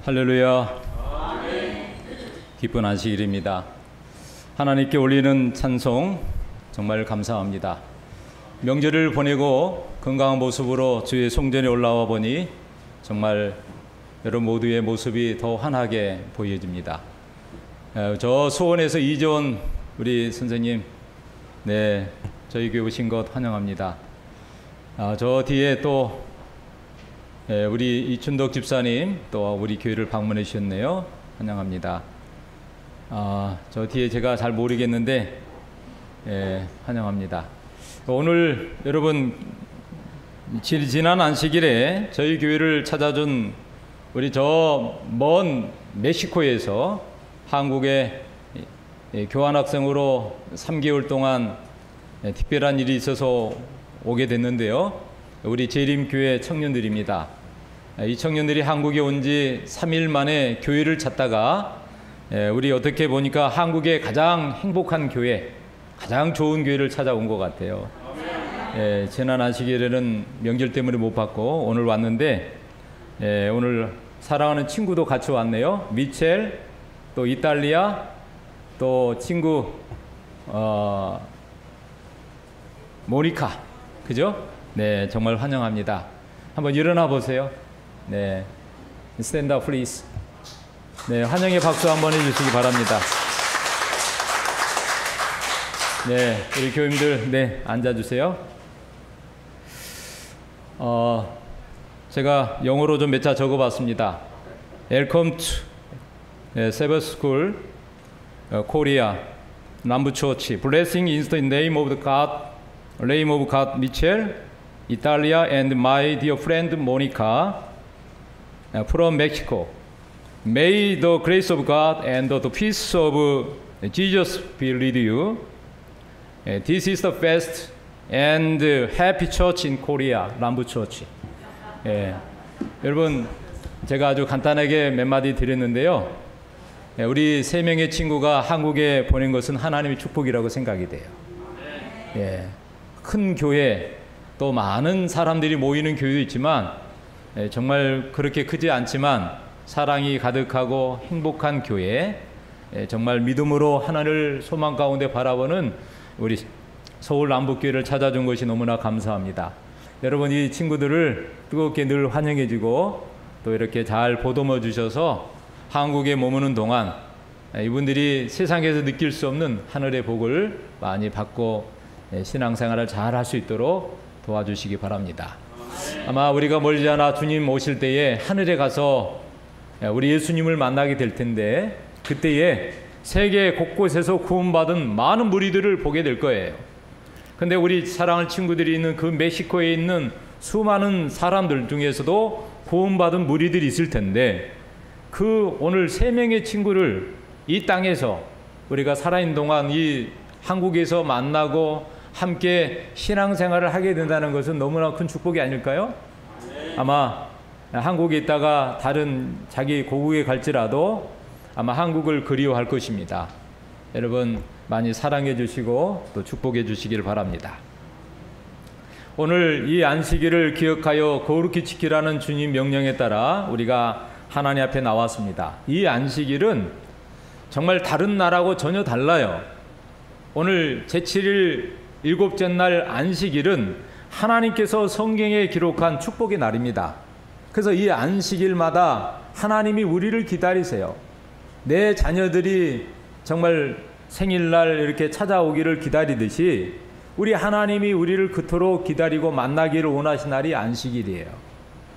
할렐루야. 기쁜 안식일입니다. 하나님께 올리는 찬송 정말 감사합니다. 명절을 보내고 건강한 모습으로 주의 성전에 올라와 보니 정말 여러분 모두의 모습이 더 환하게 보여집니다. 저 수원에서 이재원 우리 선생님, 저희 교회 오신 것 환영합니다. 저 뒤에 또 우리 이춘덕 집사님 또 우리 교회를 방문해 주셨네요. 환영합니다. 저 뒤에 제가 잘 모르겠는데 환영합니다. 오늘 여러분 지난 안식일에 저희 교회를 찾아준 우리 저 먼 멕시코에서 한국에 교환학생으로 3개월 동안 특별한 일이 있어서 오게 됐는데요. 우리 재림교회 청년들입니다. 이 청년들이 한국에 온 지 3일 만에 교회를 찾다가 우리 어떻게 보니까 한국의 가장 행복한 교회, 가장 좋은 교회를 찾아온 것 같아요. 지난 안식일에는 명절 때문에 못 봤고 오늘 왔는데 오늘 사랑하는 친구도 같이 왔네요. 미첼, 또 이탈리아, 또 친구 모니카, 그죠? 네, 정말 환영합니다. 한번 일어나 보세요. 네, stand up please. 네, 환영의 박수 한번 해주시기 바랍니다. 네, 우리 교인들, 앉아주세요. 제가 영어로 좀 몇 자 적어봤습니다. Welcome to Sabbath School, Korea, 남부 Church. Blessing in the name of God, Michel, Italia, and my dear friend Monica from Mexico. May the grace of God and the peace of Jesus be with you. This is the best and happy church in Korea, 남부 Church. 여러분, 제가 아주 간단하게 몇 마디 드렸는데요. 우리 세 명의 친구가 한국에 보낸 것은 하나님의 축복이라고 생각이 돼요. 큰 교회, 또 많은 사람들이 모이는 교회도 있지만 정말 그렇게 크지 않지만 사랑이 가득하고 행복한 교회, 정말 믿음으로 하나님을 소망 가운데 바라보는 우리 서울 남북교회를 찾아준 것이 너무나 감사합니다. 여러분, 이 친구들을 뜨겁게 늘 환영해주고 또 이렇게 잘 보듬어 주셔서 한국에 머무는 동안 이분들이 세상에서 느낄 수 없는 하늘의 복을 많이 받고 신앙생활을 잘 할 수 있도록 도와주시기 바랍니다. 아마 우리가 멀지 않아 주님 오실 때에 하늘에 가서 우리 예수님을 만나게 될 텐데 그때에 세계 곳곳에서 구원받은 많은 무리들을 보게 될 거예요. 근데 우리 사랑하는 친구들이 있는 그 멕시코에 있는 수많은 사람들 중에서도 구원받은 무리들이 있을 텐데 그 오늘 세 명의 친구를 이 땅에서 우리가 살아있는 동안 이 한국에서 만나고 함께 신앙생활을 하게 된다는 것은 너무나 큰 축복이 아닐까요? 아마 한국에 있다가 다른 자기 고국에 갈지라도 아마 한국을 그리워할 것입니다. 여러분 많이 사랑해 주시고 또 축복해 주시길 바랍니다. 오늘 이 안식일을 기억하여 거룩히 지키라는 주님 명령에 따라 우리가 하나님 앞에 나왔습니다. 이 안식일은 정말 다른 날하고 전혀 달라요. 오늘 제7일 일곱째 날 안식일은 하나님께서 성경에 기록한 축복의 날입니다. 그래서 이 안식일마다 하나님이 우리를 기다리세요. 내 자녀들이 정말 생일날 이렇게 찾아오기를 기다리듯이 우리 하나님이 우리를 그토록 기다리고 만나기를 원하신 날이 안식일이에요.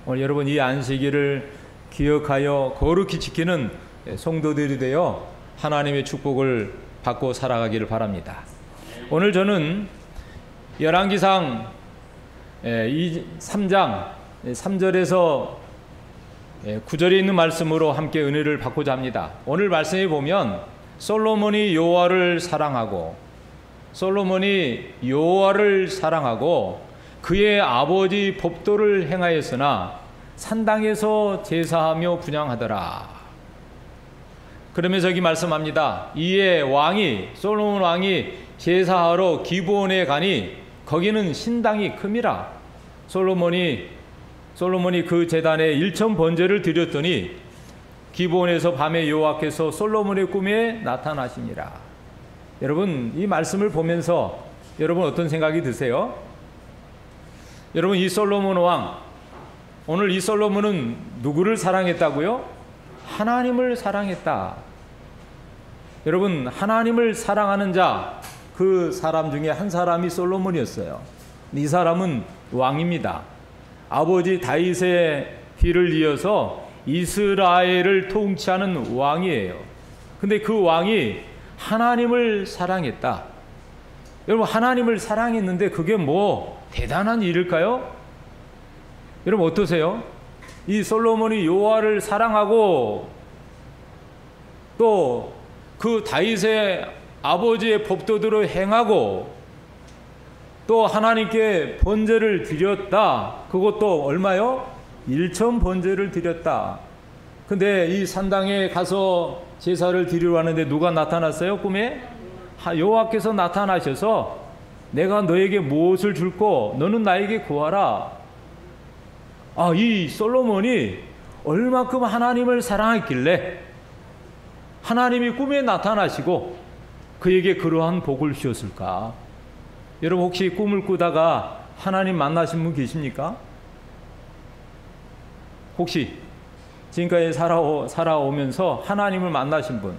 오늘 여러분 이 안식일을 기억하여 거룩히 지키는 성도들이 되어 하나님의 축복을 받고 살아가기를 바랍니다. 오늘 저는 열왕기상 3장 3절에서 9절에 있는 말씀으로 함께 은혜를 받고자 합니다. 오늘 말씀에 보면 솔로몬이 여호와를 사랑하고 그의 아버지 법도를 행하였으나 산당에서 제사하며 분향하더라. 그러면서 여기 말씀합니다. 이에 솔로몬 왕이 제사하러 기브온에 가니 거기는 신당이 큼이라. 솔로몬이 그 제단에 1천 번제를 드렸더니 기브온에서 밤에 여호와께서 솔로몬의 꿈에 나타나시니라. 여러분, 이 말씀을 보면서 여러분 어떤 생각이 드세요? 여러분, 이 솔로몬 왕, 오늘 이 솔로몬은 누구를 사랑했다고요? 하나님을 사랑했다. 여러분, 하나님을 사랑하는 자, 그 사람 중에 한 사람이 솔로몬이었어요. 이 사람은 왕입니다. 아버지 다윗의 뒤를 이어서 이스라엘을 통치하는 왕이에요. 근데 그 왕이 하나님을 사랑했다. 여러분, 하나님을 사랑했는데 그게 뭐 대단한 일일까요? 여러분 어떠세요? 이 솔로몬이 여호와를 사랑하고 또 그 다윗의 아버지의 법도대로 행하고 또 하나님께 번제를 드렸다. 그것도 얼마요? 1천 번제를 드렸다. 근데 이 산당에 가서 제사를 드리러 왔는데 누가 나타났어요? 꿈에? 여호와께서 나타나셔서 내가 너에게 무엇을 줄고 너는 나에게 구하라. 이 솔로몬이 얼마큼 하나님을 사랑했길래 하나님이 꿈에 나타나시고 그에게 그러한 복을 주셨을까? 여러분 혹시 꿈을 꾸다가 하나님 만나신 분 계십니까? 혹시 지금까지 살아오면서 하나님을 만나신 분?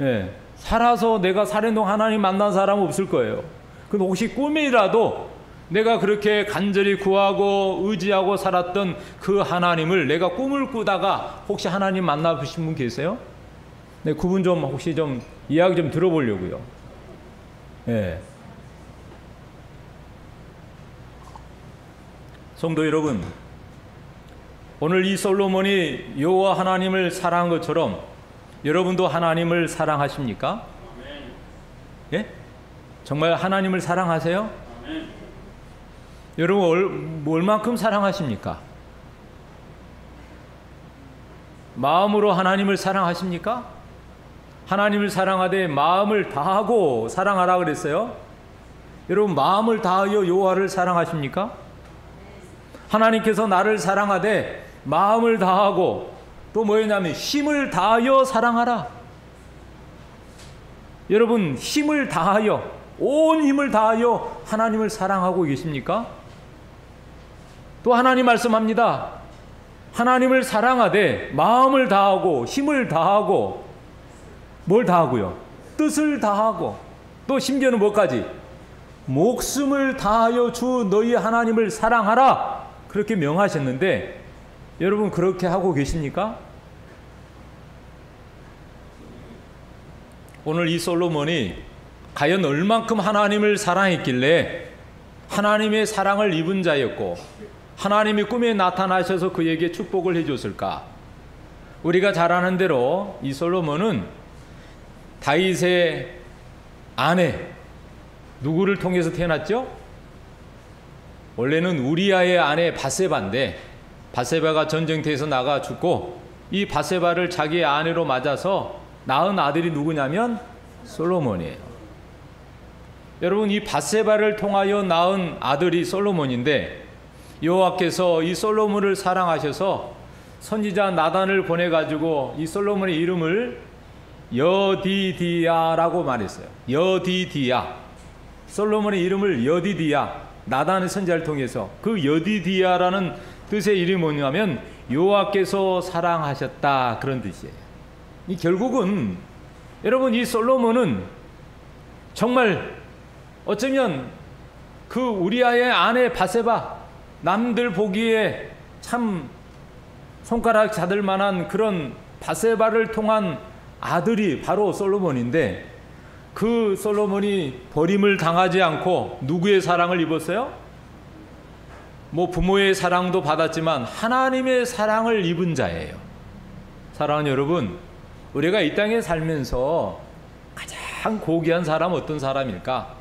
예, 살아서 내가 살인 동 하나님 만난 사람 없을 거예요. 근데 혹시 꿈이라도 내가 그렇게 간절히 구하고 의지하고 살았던 그 하나님을 내가 꿈을 꾸다가 혹시 하나님 만나보신 분 계세요? 네, 그분 좀 혹시 좀 이야기 좀 들어보려고요. 예. 성도 여러분, 오늘 이 솔로몬이 여호와 하나님을 사랑한 것처럼 여러분도 하나님을 사랑하십니까? 예? 정말 하나님을 사랑하세요? 여러분 얼만큼 사랑하십니까? 마음으로 하나님을 사랑하십니까? 하나님을 사랑하되 마음을 다하고 사랑하라 그랬어요. 여러분 마음을 다하여 여호와를 사랑하십니까? 하나님께서 나를 사랑하되 마음을 다하고 또 뭐였냐면 힘을 다하여 사랑하라. 여러분 힘을 다하여 온 힘을 다하여 하나님을 사랑하고 계십니까? 또 하나님 말씀합니다. 하나님을 사랑하되 마음을 다하고 힘을 다하고 뭘 다하고요? 뜻을 다하고 또 심지어는 뭐까지? 목숨을 다하여 주 너희 하나님을 사랑하라. 그렇게 명하셨는데 여러분 그렇게 하고 계십니까? 오늘 이 솔로몬이 과연 얼만큼 하나님을 사랑했길래 하나님의 사랑을 입은 자였고 하나님이 꿈에 나타나셔서 그에게 축복을 해줬을까? 우리가 잘 아는 대로 이 솔로몬은 다윗의 아내 누구를 통해서 태어났죠? 원래는 우리아의 아내 바세바인데 바세바가 전쟁터에서 나가 죽고 이 바세바를 자기의 아내로 맞아서 낳은 아들이 누구냐면 솔로몬이에요. 여러분 이 바세바를 통하여 낳은 아들이 솔로몬인데 여호와께서 이 솔로몬을 사랑하셔서 선지자 나단을 보내가지고 이 솔로몬의 이름을 여디디야라고 말했어요. 여디디야. 솔로몬의 이름을 여디디야. 나단의 선지자를 통해서 그 여디디야라는 뜻의 이름이 뭐냐면 여호와께서 사랑하셨다 그런 뜻이에요. 이 결국은 여러분 이 솔로몬은 정말 어쩌면 그 우리아의 아내 바세바 남들 보기에 참 손가락 잡을 만한 그런 바세바를 통한 아들이 바로 솔로몬인데 그 솔로몬이 버림을 당하지 않고 누구의 사랑을 입었어요? 뭐 부모의 사랑도 받았지만 하나님의 사랑을 입은 자예요. 사랑하는 여러분, 우리가 이 땅에 살면서 가장 고귀한 사람 어떤 사람일까?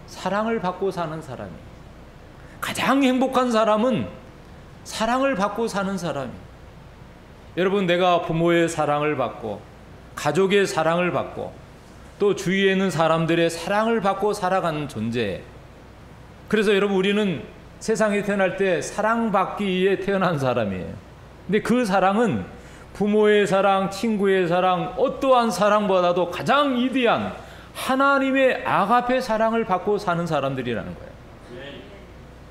사랑을 받고 사는 사람이에요. 가장 행복한 사람은 사랑을 받고 사는 사람이에요. 여러분 내가 부모의 사랑을 받고 가족의 사랑을 받고 또 주위에 있는 사람들의 사랑을 받고 살아가는 존재예요. 그래서 여러분 우리는 세상에 태어날 때 사랑받기 위해 태어난 사람이에요. 근데 그 사랑은 부모의 사랑, 친구의 사랑, 어떠한 사랑보다도 가장 위대한 하나님의 아가페 사랑을 받고 사는 사람들이라는 거예요.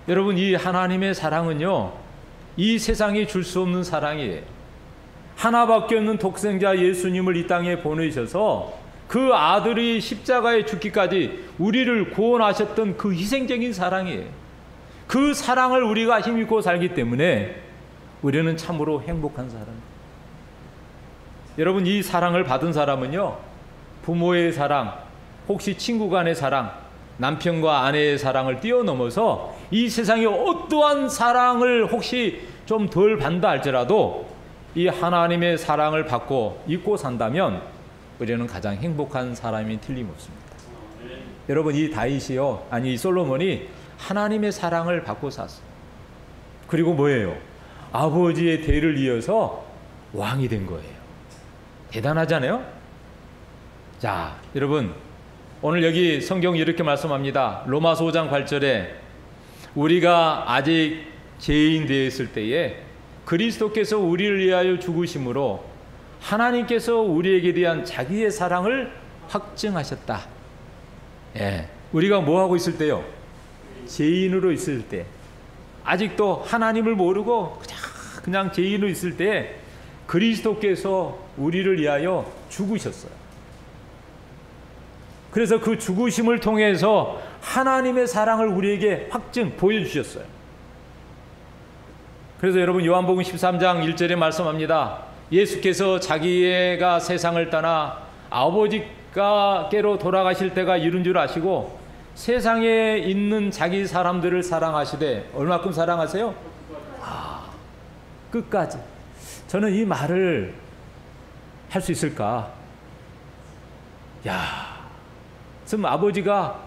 여러분, 이 하나님의 사랑은요, 이 세상이 줄 수 없는 사랑이에요. 하나밖에 없는 독생자 예수님을 이 땅에 보내셔서 그 아들이 십자가에 죽기까지 우리를 구원하셨던 그 희생적인 사랑이에요. 그 사랑을 우리가 힘입고 살기 때문에 우리는 참으로 행복한 사람이에요. 여러분, 이 사랑을 받은 사람은요, 부모의 사랑, 혹시 친구 간의 사랑, 남편과 아내의 사랑을 뛰어넘어서 이 세상에 어떠한 사랑을 혹시 좀 덜 받는다 할지라도 이 하나님의 사랑을 받고 잊고 산다면 우리는 가장 행복한 사람이 틀림없습니다. 여러분, 이 다윗이요, 아니 이 솔로몬이 하나님의 사랑을 받고 샀어요. 그리고 뭐예요? 아버지의 대를 이어서 왕이 된 거예요. 대단하잖아요? 자, 여러분, 오늘 여기 성경이 이렇게 말씀합니다. 로마서 5장 8절에 우리가 아직 죄인 되었을 때에 그리스도께서 우리를 위하여 죽으심으로 하나님께서 우리에게 대한 자기의 사랑을 확증하셨다. 예, 우리가 뭐 하고 있을 때요? 죄인으로 있을 때, 아직도 하나님을 모르고 그냥 죄인으로 있을 때 그리스도께서 우리를 위하여 죽으셨어요. 그래서 그 죽으심을 통해서 하나님의 사랑을 우리에게 보여주셨어요. 그래서 여러분, 요한복음 13장 1절에 말씀합니다. 예수께서 자기가 세상을 떠나 아버지께로 돌아가실 때가 이른 줄 아시고 세상에 있는 자기 사람들을 사랑하시되, 얼마큼 사랑하세요? 끝까지. 저는 이 말을 할 수 있을까? 지금 아버지가,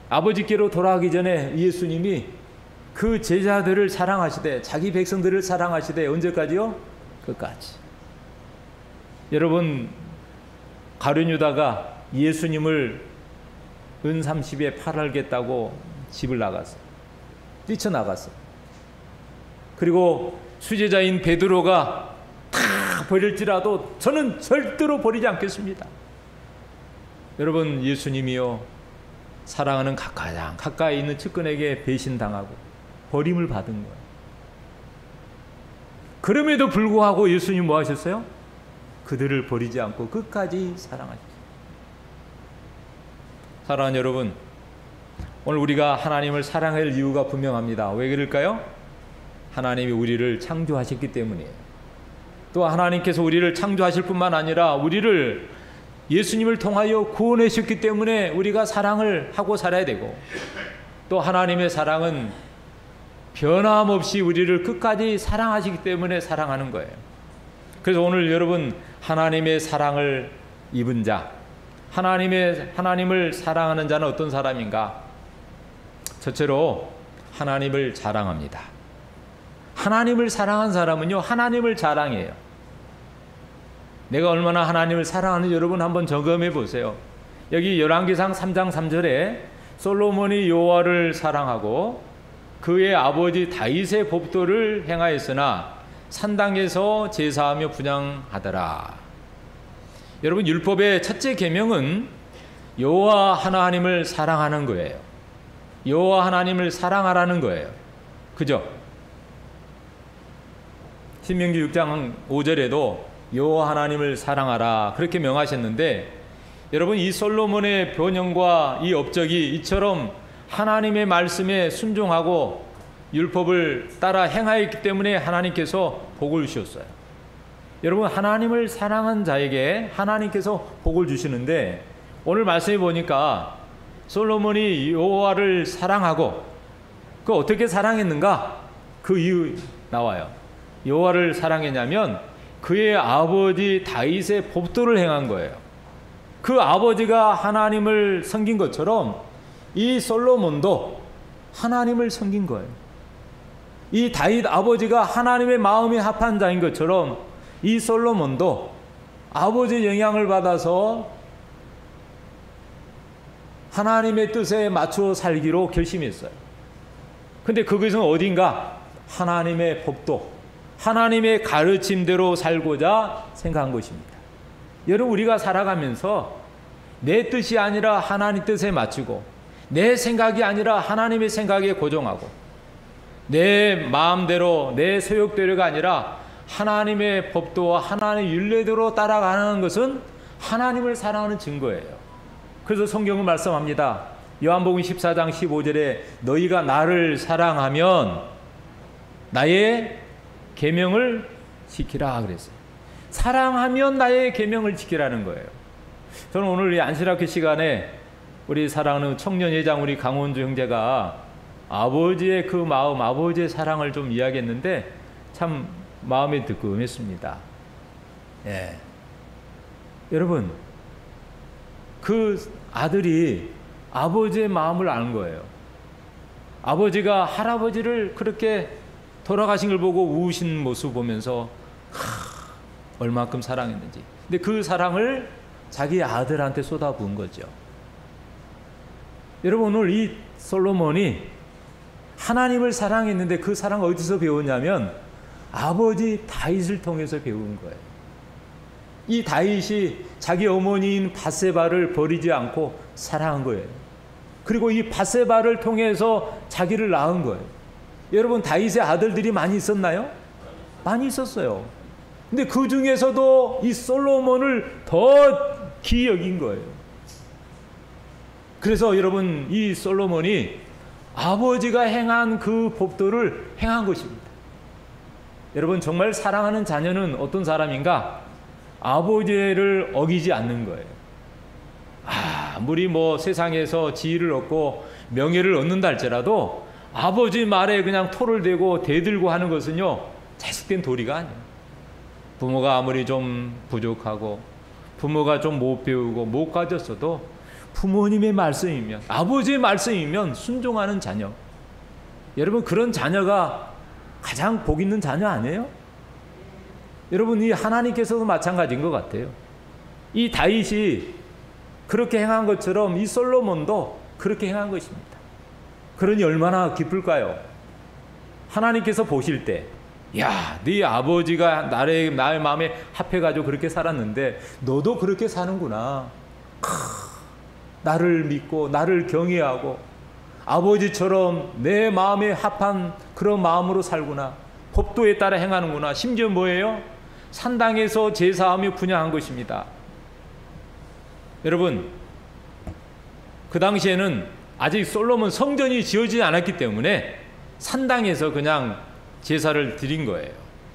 아버지께로 돌아가기 전에 예수님이 그 제자들을 사랑하시되, 자기 백성들을 사랑하시되, 언제까지요? 끝까지. 여러분, 가룟 유다가 예수님을 은 30에 팔겠다고 집을 나갔어요. 뛰쳐나갔어요. 그리고 수제자인 베드로가 다 버릴지라도 저는 절대로 버리지 않겠습니다. 여러분, 예수님이요, 사랑하는 가장 가까이 있는 측근에게 배신당하고 버림을 받은 거예요. 그럼에도 불구하고 예수님 뭐 하셨어요? 그들을 버리지 않고 끝까지 사랑하셨어요. 사랑하는 여러분, 오늘 우리가 하나님을 사랑할 이유가 분명합니다. 왜 그럴까요? 하나님이 우리를 창조하셨기 때문이에요. 또 하나님께서 우리를 창조하실 뿐만 아니라 우리를 예수님을 통하여 구원하셨기 때문에 우리가 사랑을 하고 살아야 되고, 또 하나님의 사랑은 변함없이 우리를 끝까지 사랑하시기 때문에 사랑하는 거예요. 그래서 오늘 여러분, 하나님의 사랑을 입은 자, 하나님을 사랑하는 자는 어떤 사람인가? 첫째로 하나님을 자랑합니다. 하나님을 사랑한 사람은요, 하나님을 자랑해요. 내가 얼마나 하나님을 사랑하는지 여러분 한번 점검해 보세요. 여기 열왕기상 3장 3절에 솔로몬이 여호와를 사랑하고 그의 아버지 다윗의 법도를 행하였으나 산당에서 제사하며 분향하더라. 여러분, 율법의 첫째 계명은 여호와 하나님을 사랑하는 거예요. 여호와 하나님을 사랑하라는 거예요. 그죠? 신명기 6장 5절에도 여호와 하나님을 사랑하라 그렇게 명하셨는데, 여러분, 이 솔로몬의 변형과 이 업적이 이처럼 하나님의 말씀에 순종하고 율법을 따라 행하였기 때문에 하나님께서 복을 주셨어요. 여러분, 하나님을 사랑한 자에게 하나님께서 복을 주시는데, 오늘 말씀해 보니까 솔로몬이 여호와를 사랑하고 그 어떻게 사랑했는가? 그 이유 나와요. 여호와를 사랑했냐면 그의 아버지 다윗의 법도를 행한 거예요. 그 아버지가 하나님을 섬긴 것처럼 이 솔로몬도 하나님을 섬긴 거예요. 이 다윗 아버지가 하나님의 마음에 합한 자인 것처럼 이 솔로몬도 아버지의 영향을 받아서 하나님의 뜻에 맞추어 살기로 결심했어요. 근데 그것은 어딘가? 하나님의 법도, 하나님의 가르침대로 살고자 생각한 것입니다. 여러분, 우리가 살아가면서 내 뜻이 아니라 하나님 뜻에 맞추고 내 생각이 아니라 하나님의 생각에 고정하고 내 마음대로 내 소욕대로가 아니라 하나님의 법도와 하나님의 율례대로 따라가는 것은 하나님을 사랑하는 증거예요. 그래서 성경은 말씀합니다. 요한복음 14장 15절에 너희가 나를 사랑하면 나의 계명을 지키라 그랬어요. 사랑하면 나의 계명을 지키라는 거예요. 저는 오늘 이 안식학교 시간에 우리 사랑하는 청년회장 우리 강원주 형제가 아버지의 그 마음, 아버지의 사랑을 좀 이야기했는데 참 마음에 뜨끔했습니다. 예. 여러분, 그 아들이 아버지의 마음을 아는 거예요. 아버지가 할아버지를 그렇게 돌아가신 걸 보고 우신 모습 보면서 얼마큼 사랑했는지. 근데 그 사랑을 자기 아들한테 쏟아부은 거죠. 여러분, 오늘 이 솔로몬이 하나님을 사랑했는데 그 사랑을 어디서 배웠냐면 아버지 다윗을 통해서 배운 거예요. 이 다윗이 자기 어머니인 밧세바를 버리지 않고 사랑한 거예요. 그리고 이 밧세바를 통해서 자기를 낳은 거예요. 여러분, 다윗의 아들들이 많이 있었나요? 많이 있었어요. 근데 그 중에서도 이 솔로몬을 더 귀히 여긴 거예요. 그래서 여러분, 이 솔로몬이 아버지가 행한 그 법도를 행한 것입니다. 여러분, 정말 사랑하는 자녀는 어떤 사람인가? 아버지를 어기지 않는 거예요. 아무리 뭐 세상에서 지위를 얻고 명예를 얻는다 할지라도 아버지 말에 그냥 토를 대고 대들고 하는 것은요, 자식된 도리가 아니에요. 부모가 아무리 좀 부족하고 부모가 좀 못 배우고 못 가졌어도 부모님의 말씀이면, 아버지의 말씀이면 순종하는 자녀. 여러분, 그런 자녀가 가장 복 있는 자녀 아니에요? 여러분, 이 하나님께서도 마찬가지인 것 같아요. 이 다윗이 그렇게 행한 것처럼 이 솔로몬도 그렇게 행한 것입니다. 그러니 얼마나 기쁠까요? 하나님께서 보실 때, 야, 네 아버지가 나의 마음에 합해가지고 그렇게 살았는데 너도 그렇게 사는구나. 나를 믿고 나를 경외하고 아버지처럼 내 마음에 합한 그런 마음으로 살구나. 법도에 따라 행하는구나. 심지어 뭐예요? 산당에서 제사하며 분향한 것입니다. 여러분, 그 당시에는 아직 솔로몬 성전이 지어지지 않았기 때문에 산당에서 그냥 제사를 드린 거예요.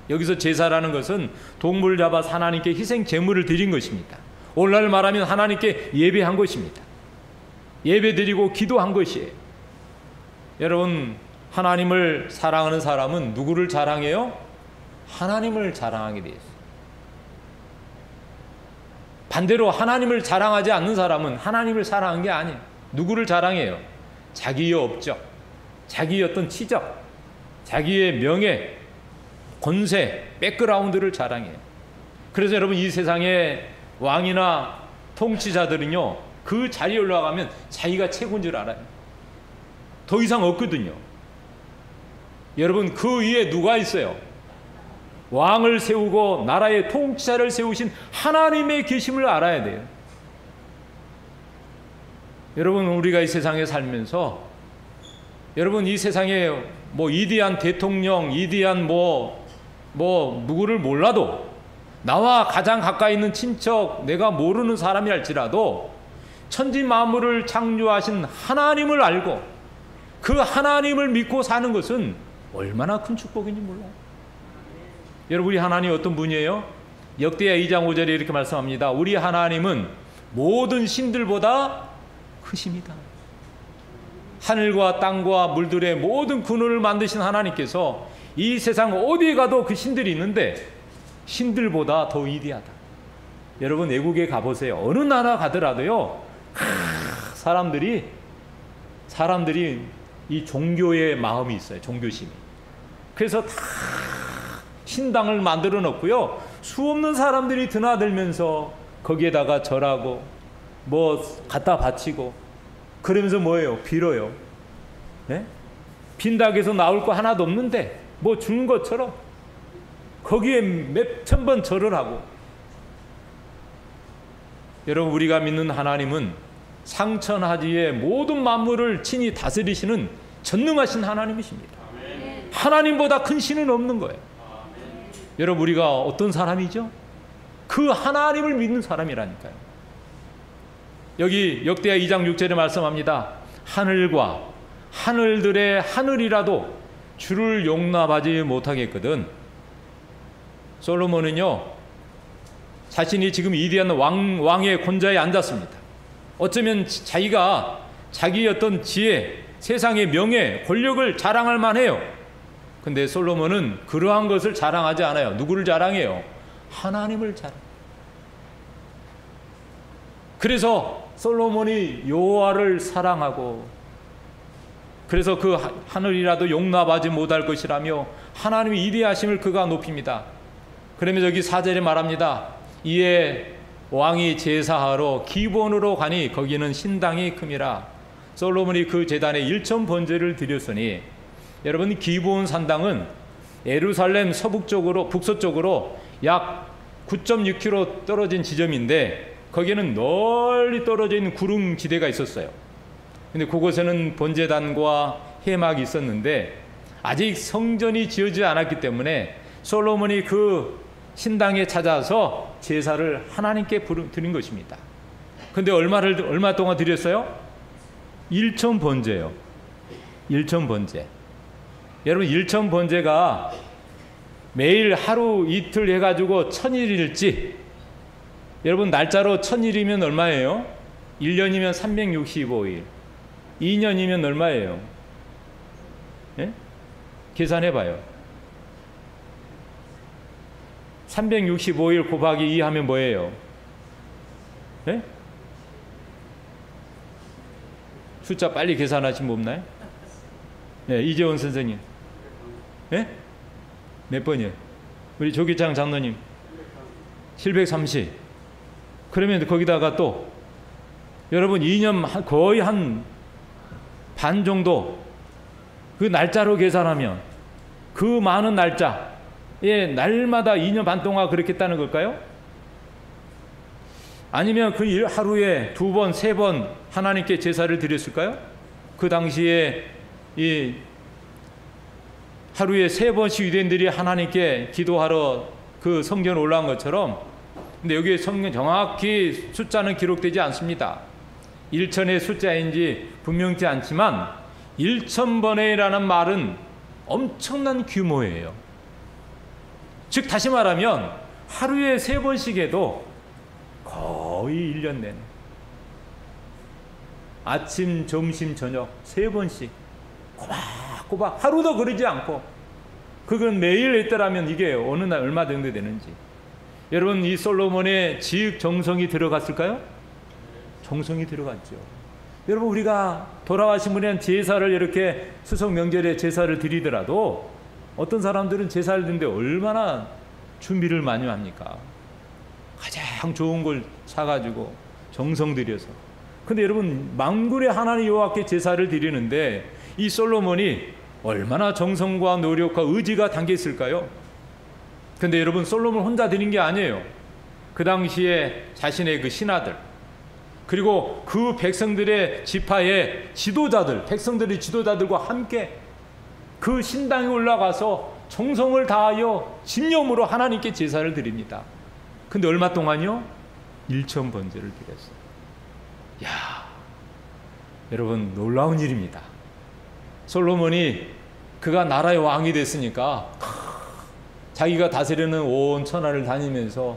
여기서 제사라는 것은 동물 잡아서 하나님께 희생 제물을 드린 것입니다. 오늘날 말하면 하나님께 예배한 것입니다. 예배 드리고 기도한 것이에요. 여러분, 하나님을 사랑하는 사람은 누구를 자랑해요? 하나님을 자랑하게 되어 있어요. 반대로 하나님을 자랑하지 않는 사람은 하나님을 사랑한 게 아니에요. 누구를 자랑해요? 자기의 업적, 자기의 어떤 치적, 자기의 명예, 권세, 백그라운드를 자랑해요. 그래서 여러분, 이 세상의 왕이나 통치자들은요, 그 자리에 올라가면 자기가 최고인 줄 알아요. 더 이상 없거든요. 여러분, 그 위에 누가 있어요? 왕을 세우고 나라의 통치자를 세우신 하나님의 계심을 알아야 돼요. 여러분, 우리가 이 세상에 살면서 여러분, 이 세상에 뭐 위대한 대통령, 위대한 뭐 누구를 몰라도 나와 가장 가까이 있는 친척, 내가 모르는 사람이 할지라도 천지 만물을 창조하신 하나님을 알고 그 하나님을 믿고 사는 것은 얼마나 큰 축복인지 몰라요. 여러분, 우리 하나님 어떤 분이에요? 역대하 2장 5절에 이렇게 말씀합니다. 우리 하나님은 모든 신들보다 크십니다. 하늘과 땅과 물들의 모든 근원을 만드신 하나님께서 이 세상 어디에 가도 그 신들이 있는데 신들보다 더 위대하다. 여러분, 외국에 가보세요. 어느 나라 가더라도요, 사람들이 이 종교의 마음이 있어요. 종교심이. 그래서 다 신당을 만들어 놓고요, 수없는 사람들이 드나들면서 거기에다가 절하고 뭐 갖다 바치고 그러면서 뭐예요? 빌어요. 네? 빈닭에서 나올 거 하나도 없는데 뭐 주는 것처럼 거기에 몇천 번 절을 하고. 여러분, 우리가 믿는 하나님은 상천하지의 모든 만물을 친히 다스리시는 전능하신 하나님이십니다. 하나님보다 큰 신은 없는 거예요. 여러분, 우리가 어떤 사람이죠? 그 하나님을 믿는 사람이라니까요. 여기 역대하 2장 6절에 말씀합니다. 하늘과 하늘들의 하늘이라도 주를 용납하지 못하겠거든. 솔로몬은요, 자신이 지금 위대한 왕의 권좌에 앉았습니다. 어쩌면 자기가 자기의 어떤 지혜, 세상의 명예, 권력을 자랑할 만해요. 근데 솔로몬은 그러한 것을 자랑하지 않아요. 누구를 자랑해요? 하나님을 자랑. 그래서 솔로몬이 여호와를 사랑하고, 그래서 그 하늘이라도 용납하지 못할 것이라며 하나님의 위대하심을 그가 높입니다. 그러면서 여기 4절에 말합니다. 이에 왕이 제사하러 기브온으로 가니 거기는 신당이 큼이라. 솔로몬이 그 제단에 1천 번제를 드렸으니, 여러분, 기브온 산당은 예루살렘 북서쪽으로 약 9.6km 떨어진 지점인데, 거기에는 널리 떨어져 있는 구릉지대가 있었어요. 근데 그곳에는 번제단과 회막이 있었는데 아직 성전이 지어지지 않았기 때문에 솔로몬이 그 신당에 찾아서 제사를 하나님께 드린 것입니다. 근데 얼마 동안 드렸어요? 1천 번제요. 1천 번제. 여러분, 1천 번제가 매일 하루 이틀 해가지고 1000일일지, 여러분, 날짜로 1000일이면 얼마예요? 1년이면 365일. 2년이면 얼마예요? 예? 계산해봐요. 365일 곱하기 2 하면 뭐예요? 예? 숫자 빨리 계산하신 분 없나요? 예, 이재원 선생님. 예? 몇 번이에요? 우리 조기창 장로님. 730. 그러면 거기다가 또 여러분 2년 거의 한 반 정도 그 날짜로 계산하면 그 많은 날짜에 날마다 2년 반 동안 그렇게 했다는 걸까요? 아니면 그 하루에 2번, 3번 하나님께 제사를 드렸을까요? 그 당시에 이 하루에 3번씩 유대인들이 하나님께 기도하러 그 성전에 올라온 것처럼, 근데 여기에 성경 정확히 숫자는 기록되지 않습니다. 1천의 숫자인지 분명치 않지만 1,000번이라는 말은 엄청난 규모예요. 즉 다시 말하면 하루에 3번씩 해도 거의 1년 내내 아침, 점심, 저녁 3번씩 꼬박꼬박 하루도 그러지 않고, 그건 매일 했더라면 이게 어느 날 얼마 정도 되는지. 여러분, 이 솔로몬의 지극 정성이 들어갔을까요? 정성이 들어갔죠. 여러분, 우리가 돌아가신 분에는 제사를 이렇게 추석 명절에 제사를 드리더라도 어떤 사람들은 제사를 드리는데 얼마나 준비를 많이 합니까? 가장 좋은 걸 사가지고 정성 들여서. 근데 여러분, 만군의 하나님 여호와께 제사를 드리는데 이 솔로몬이 얼마나 정성과 노력과 의지가 담겨 있을까요? 근데 여러분, 솔로몬 혼자 드린 게 아니에요. 그 당시에 자신의 그 신하들, 그리고 그 백성들의 지파의 지도자들, 백성들의 지도자들과 함께 그 신당에 올라가서 정성을 다하여 집념으로 하나님께 제사를 드립니다. 근데 얼마 동안요? 1천 번제를 드렸어요. 야, 여러분, 놀라운 일입니다. 솔로몬이 그가 나라의 왕이 됐으니까 자기가 다스리는 온 천하를 다니면서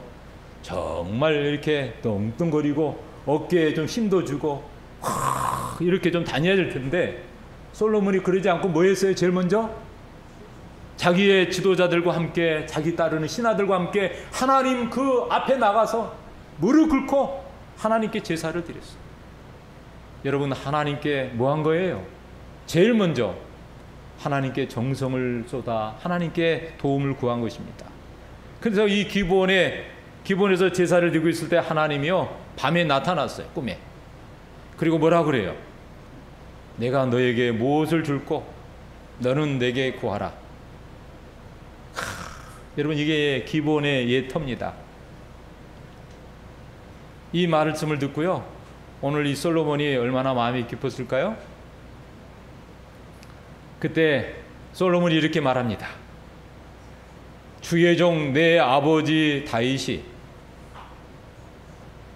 정말 이렇게 떵떵거리고 어깨에 좀 힘도 주고 이렇게 좀 다녀야 될 텐데, 솔로몬이 그러지 않고 뭐 했어요? 제일 먼저 자기의 지도자들과 함께, 자기 따르는 신하들과 함께 하나님 그 앞에 나가서 무릎 꿇고 하나님께 제사를 드렸어요. 여러분, 하나님께 뭐 한 거예요? 제일 먼저 하나님께 정성을 쏟아 하나님께 도움을 구한 것입니다. 그래서 이 기본에서 제사를 드리고 있을 때 하나님이요 밤에 나타났어요. 꿈에. 그리고 뭐라 그래요? 내가 너에게 무엇을 줄고 너는 내게 구하라. 여러분, 이게 기본의 예터입니다. 이 말씀을 듣고요, 오늘 이 솔로몬이 얼마나 마음이 깊었을까요? 그때 솔로몬이 이렇게 말합니다. 주의 종 내 아버지 다윗이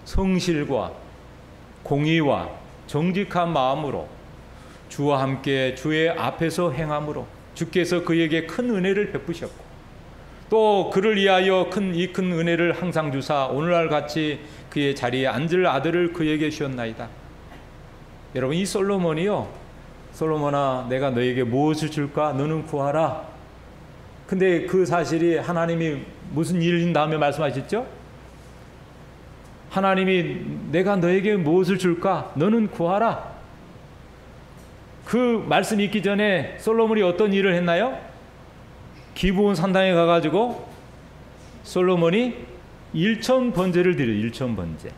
성실과 공의와 정직한 마음으로 주와 함께 주의 앞에서 행함으로 주께서 그에게 큰 은혜를 베푸셨고, 또 그를 위하여 이 큰 은혜를 항상 주사 오늘날 같이 그의 자리에 앉을 아들을 그에게 주었나이다. 여러분, 이 솔로몬이요, 솔로몬아, 내가 너에게 무엇을 줄까? 너는 구하라. 근데 그 사실이 하나님이 무슨 일인 다음에 말씀하셨죠? 하나님이 내가 너에게 무엇을 줄까? 너는 구하라. 그 말씀이 있기 전에 솔로몬이 어떤 일을 했나요? 기브온 산당에 가가지고 솔로몬이 1,000번제를 드려요. 1,000번제.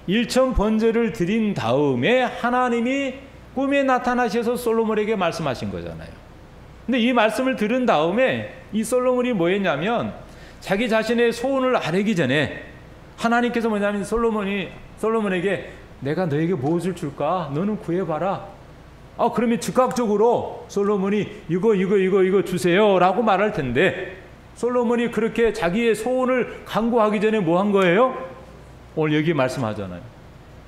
1,000번제를 드린 다음에 하나님이 꿈에 나타나셔서 솔로몬에게 말씀하신 거잖아요. 근데 이 말씀을 들은 다음에 이 솔로몬이 뭐 했냐면, 자기 자신의 소원을 아뢰기 전에 하나님께서 뭐냐면 솔로몬에게 내가 너에게 무엇을 줄까? 너는 구해봐라. 그러면 즉각적으로 솔로몬이 이거 주세요 라고 말할 텐데, 솔로몬이 그렇게 자기의 소원을 간구하기 전에 뭐 한 거예요? 오늘 여기 말씀하잖아요.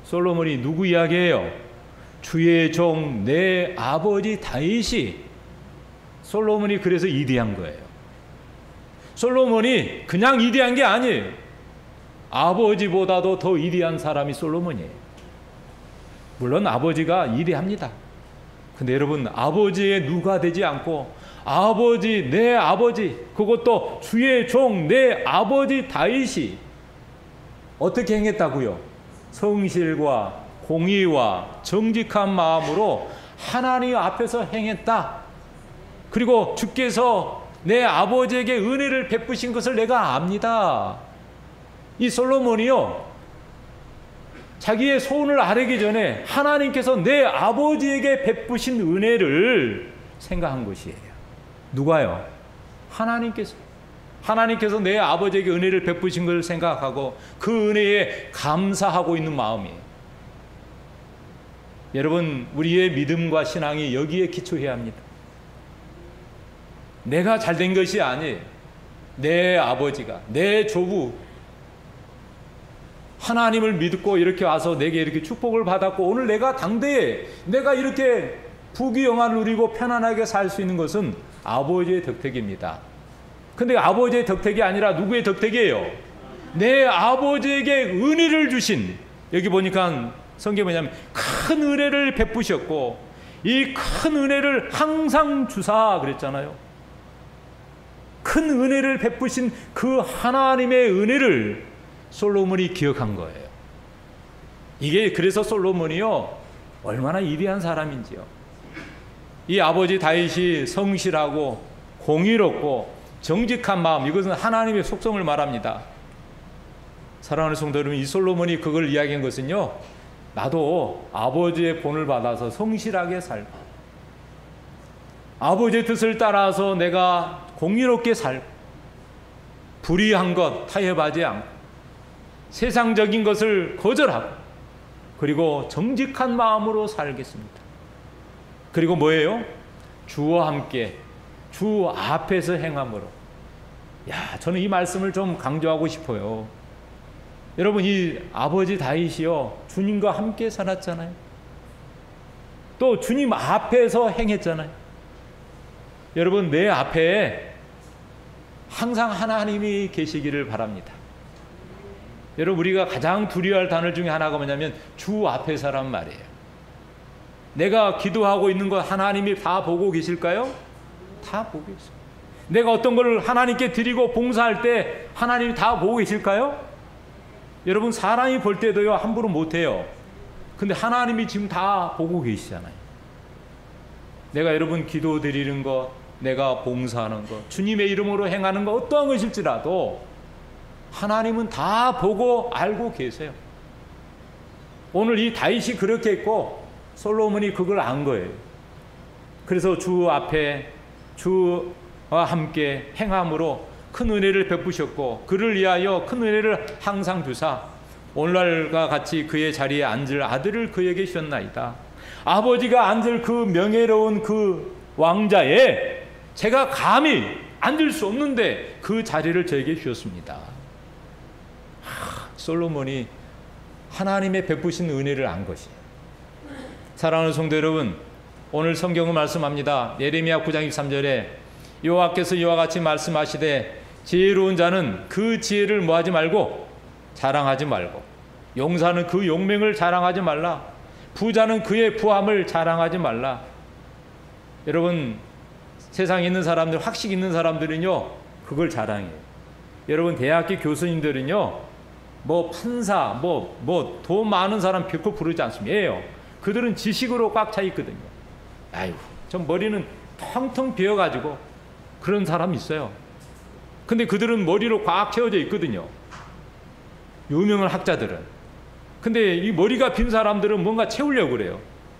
솔로몬이 누구 이야기예요? 주의 종 내 아버지 다윗이. 솔로몬이 그래서 이대한 거예요. 솔로몬이 그냥 이대한 게 아니에요. 아버지보다도 더 이대한 사람이 솔로몬이에요. 물론 아버지가 이대합니다. 근데 여러분, 아버지의 누가 되지 않고 아버지, 내 아버지, 그것도 주의 종 내 아버지 다윗이 어떻게 행했다고요? 성실과 공의와 정직한 마음으로 하나님 앞에서 행했다. 그리고 주께서 내 아버지에게 은혜를 베푸신 것을 내가 압니다. 이 솔로몬이요, 자기의 소원을 아뢰기 전에 하나님께서 내 아버지에게 베푸신 은혜를 생각한 것이에요. 누가요? 하나님께서 내 아버지에게 은혜를 베푸신 것을 생각하고 그 은혜에 감사하고 있는 마음이에요. 여러분, 우리의 믿음과 신앙이 여기에 기초해야 합니다. 내가 잘된 것이 아니에요. 내 아버지가, 내 조부, 하나님을 믿고 이렇게 와서 내게 이렇게 축복을 받았고, 오늘 내가 당대에 내가 이렇게 부귀영화를 누리고 편안하게 살 수 있는 것은 아버지의 덕택입니다. 근데 아버지의 덕택이 아니라 누구의 덕택이에요? 내 아버지에게 은혜를 주신, 여기 보니까 성경에 뭐냐면 큰 은혜를 베푸셨고 이 큰 은혜를 항상 주사 그랬잖아요. 큰 은혜를 베푸신 그 하나님의 은혜를 솔로몬이 기억한 거예요. 이게 그래서 솔로몬이요, 얼마나 위대한 사람인지요. 이 아버지 다윗이 성실하고 공의롭고 정직한 마음, 이것은 하나님의 속성을 말합니다. 사랑하는 성도 여러분, 이 솔로몬이 그걸 이야기한 것은요, 나도 아버지의 본을 받아서 성실하게 살고 아버지의 뜻을 따라서 내가 공의롭게 살고 불의한 것 타협하지 않고 세상적인 것을 거절하고 그리고 정직한 마음으로 살겠습니다. 그리고 뭐예요? 주와 함께 주 앞에서 행함으로. 저는 이 말씀을 좀 강조하고 싶어요. 여러분, 이 아버지 다윗이요, 주님과 함께 살았잖아요. 또 주님 앞에서 행했잖아요. 여러분, 내 앞에 항상 하나님이 계시기를 바랍니다. 여러분, 우리가 가장 두려워할 단어 중에 하나가 뭐냐면 주 앞에서란 말이에요. 내가 기도하고 있는 것 하나님이 다 보고 계실까요? 다 보고 계세요. 내가 어떤 걸 하나님께 드리고 봉사할 때 하나님이 다 보고 계실까요? 여러분, 사람이 볼 때도요, 함부로 못해요. 근데 하나님이 지금 다 보고 계시잖아요. 내가 여러분 기도 드리는 것, 내가 봉사하는 것, 주님의 이름으로 행하는 것, 어떠한 것일지라도 하나님은 다 보고 알고 계세요. 오늘 이 다윗이 그렇게 했고 솔로몬이 그걸 안 거예요. 그래서 주 앞에 주와 함께 행함으로 큰 은혜를 베푸셨고 그를 위하여 큰 은혜를 항상 주사 오늘날과 같이 그의 자리에 앉을 아들을 그에게 주셨나이다. 아버지가 앉을 그 명예로운 그 왕자에 제가 감히 앉을 수 없는데 그 자리를 저에게 주셨습니다. 솔로몬이 하나님의 베푸신 은혜를 안 것이에요. 사랑하는 성도 여러분, 오늘 성경은 말씀합니다. 예레미야 9장 23절에 여호와께서 이와 같이 말씀하시되 지혜로운 자는 그 지혜를 뭐하지 말고 자랑하지 말고 용사는 그 용맹을 자랑하지 말라. 부자는 그의 부함을 자랑하지 말라. 여러분, 세상에 있는 사람들, 학식 있는 사람들은요 그걸 자랑해요. 여러분, 대학교 교수님들은요 뭐 판사, 돈 많은 사람 별거 부르지 않습니다. 예요. 그들은 지식으로 꽉 차 있거든요. 아이고, 좀 머리는 텅텅 비어가지고 그런 사람이 있어요. 근데 그들은 머리로 꽉 채워져 있거든요. 유명한 학자들은. 근데 이 머리가 빈 사람들은 뭔가 채우려고 그래요.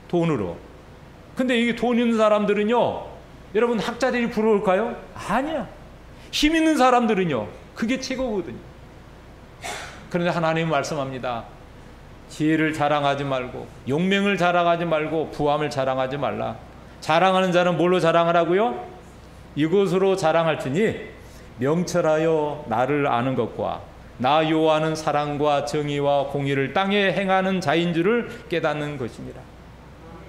돈으로. 근데 이게 돈 있는 사람들은요, 여러분 학자들이 부러울까요? 아니야. 힘 있는 사람들은요, 그게 최고거든요. 그런데 하나님은 말씀합니다. 지혜를 자랑하지 말고 용맹을 자랑하지 말고 부함을 자랑하지 말라. 자랑하는 자는 뭘로 자랑하라고요? 이것으로 자랑할지니 명철하여 나를 아는 것과 나 여호와는 사랑과 정의와 공의를 땅에 행하는 자인 줄을 깨닫는 것입니다.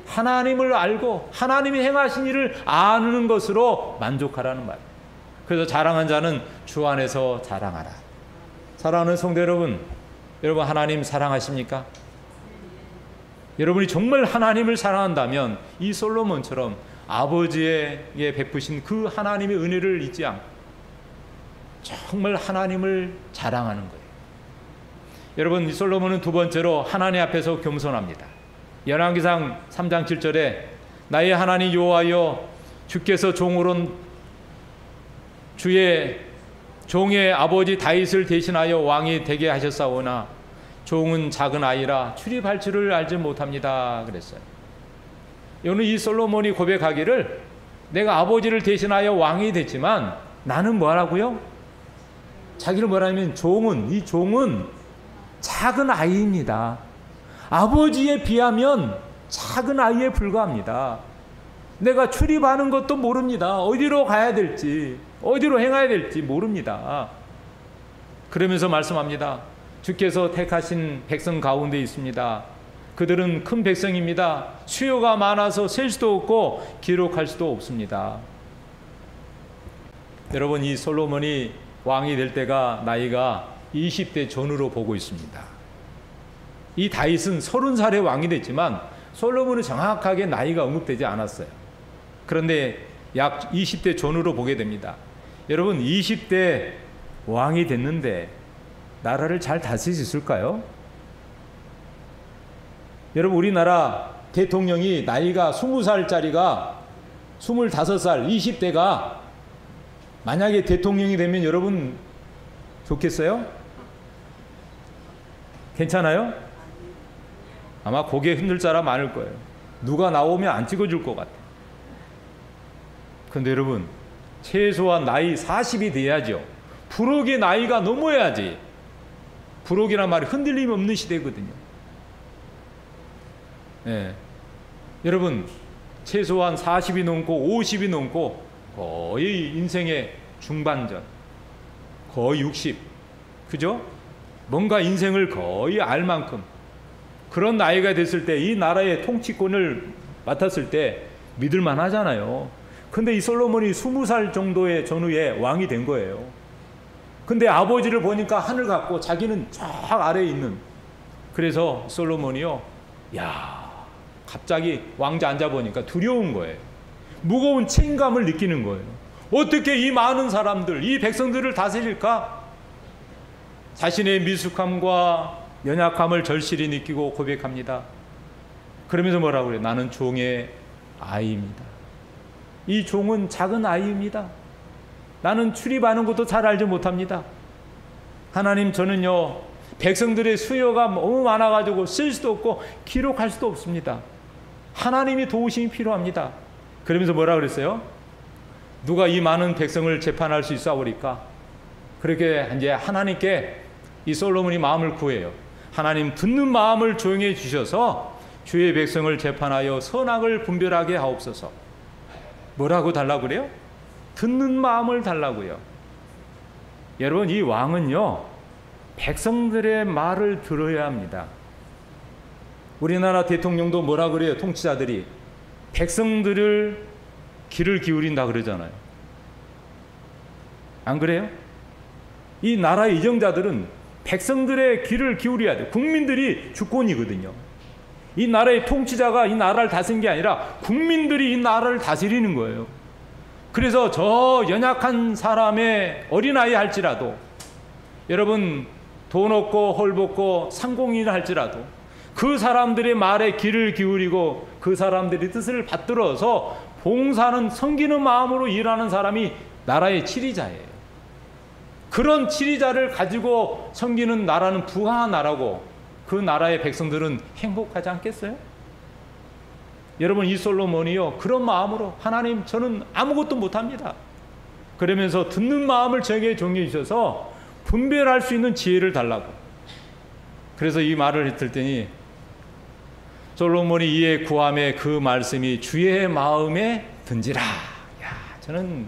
하나님을 알고 하나님이 행하신 일을 아는 것으로 만족하라는 말. 그래서 자랑한 자는 주 안에서 자랑하라. 사랑하는 성도 여러분, 여러분 하나님 사랑하십니까? 여러분이 정말 하나님을 사랑한다면 이 솔로몬처럼 아버지에게 베푸신 그 하나님의 은혜를 잊지 않고 정말 하나님을 자랑하는 거예요. 여러분, 이 솔로몬은 두 번째로 하나님 앞에서 겸손합니다. 열왕기상 3장 7절에 나의 하나님 여호와여 주께서 종으로 주의 종의 아버지 다윗을 대신하여 왕이 되게 하셨사오나 종은 작은 아이라 출입할 줄을 알지 못합니다. 그랬어요. 오늘 이 솔로몬이 고백하기를 내가 아버지를 대신하여 왕이 됐지만 나는 뭐라고요? 자기를 뭐라면 이 종은 작은 아이입니다. 아버지에 비하면 작은 아이에 불과합니다. 내가 출입하는 것도 모릅니다. 어디로 가야 될지, 어디로 행해야 될지 모릅니다. 그러면서 말씀합니다. 주께서 택하신 백성 가운데 있습니다. 그들은 큰 백성입니다. 수요가 많아서 셀 수도 없고 기록할 수도 없습니다. 여러분, 이 솔로몬이 왕이 될 때가 나이가 20대 전후로 보고 있습니다. 이 다윗은 30살에 왕이 됐지만 솔로몬은 정확하게 나이가 언급되지 않았어요. 그런데 약 20대 전후로 보게 됩니다. 여러분, 20대 왕이 됐는데 나라를 잘 다스릴 수 있을까요? 여러분, 우리나라 대통령이 나이가 20살짜리가 25살, 20대가 만약에 대통령이 되면 여러분 좋겠어요? 괜찮아요? 아마 고개 흔들 사람 많을 거예요. 누가 나오면 안 찍어줄 것 같아요. 그런데 여러분, 최소한 나이 40이 돼야죠. 부록의 나이가 넘어야지. 부록이란 말이 흔들림 없는 시대거든요. 네. 여러분, 최소한 40이 넘고 50이 넘고 거의 인생의 중반전, 거의 60, 그죠? 뭔가 인생을 거의 알 만큼 그런 나이가 됐을 때 이 나라의 통치권을 맡았을 때 믿을만 하잖아요. 근데 이 솔로몬이 20살 정도의 전후에 왕이 된 거예요. 근데 아버지를 보니까 하늘 같고 자기는 쫙 아래에 있는. 그래서 솔로몬이요, 갑자기 왕자 앉아보니까 두려운 거예요. 무거운 책임감을 느끼는 거예요. 어떻게 이 많은 사람들, 이 백성들을 다스릴까? 자신의 미숙함과 연약함을 절실히 느끼고 고백합니다. 그러면서 뭐라고 그래요? 나는 종의 아이입니다. 이 종은 작은 아이입니다. 나는 출입하는 것도 잘 알지 못합니다. 하나님, 저는요 백성들의 수요가 너무 많아가지고 쓸 수도 없고 기록할 수도 없습니다. 하나님이 도우심이 필요합니다. 그러면서 뭐라 그랬어요? 누가 이 많은 백성을 재판할 수 있사오리까? 그렇게 이제 하나님께 이 솔로몬이 마음을 구해요. 하나님 듣는 마음을 조용히 주셔서 주의 백성을 재판하여 선악을 분별하게 하옵소서. 뭐라고 달라고 그래요? 듣는 마음을 달라고요. 여러분, 이 왕은요, 백성들의 말을 들어야 합니다. 우리나라 대통령도 뭐라 그래요? 통치자들이 백성들을 귀를 기울인다 그러잖아요. 안 그래요? 이 나라 이정자들은 백성들의 귀를 기울여야 돼요. 국민들이 주권이거든요. 이 나라의 통치자가 이 나라를 다스리는 게 아니라 국민들이 이 나라를 다스리는 거예요. 그래서 저 연약한 사람의 어린아이 할지라도, 여러분 돈 없고 헐벗고 상공인을 할지라도 그 사람들의 말에 귀를 기울이고 그 사람들의 뜻을 받들어서 봉사하는, 섬기는 마음으로 일하는 사람이 나라의 지리자예요. 그런 지리자를 가지고 섬기는 나라는 부강한 나라고, 그 나라의 백성들은 행복하지 않겠어요? 여러분, 이 솔로몬이요, 그런 마음으로 하나님, 저는 아무것도 못합니다. 그러면서 듣는 마음을 저에게 정해 주셔서 분별할 수 있는 지혜를 달라고. 그래서 이 말을 했더니 솔로몬이 이에 구함에 그 말씀이 주의 마음에 든지라. 야, 저는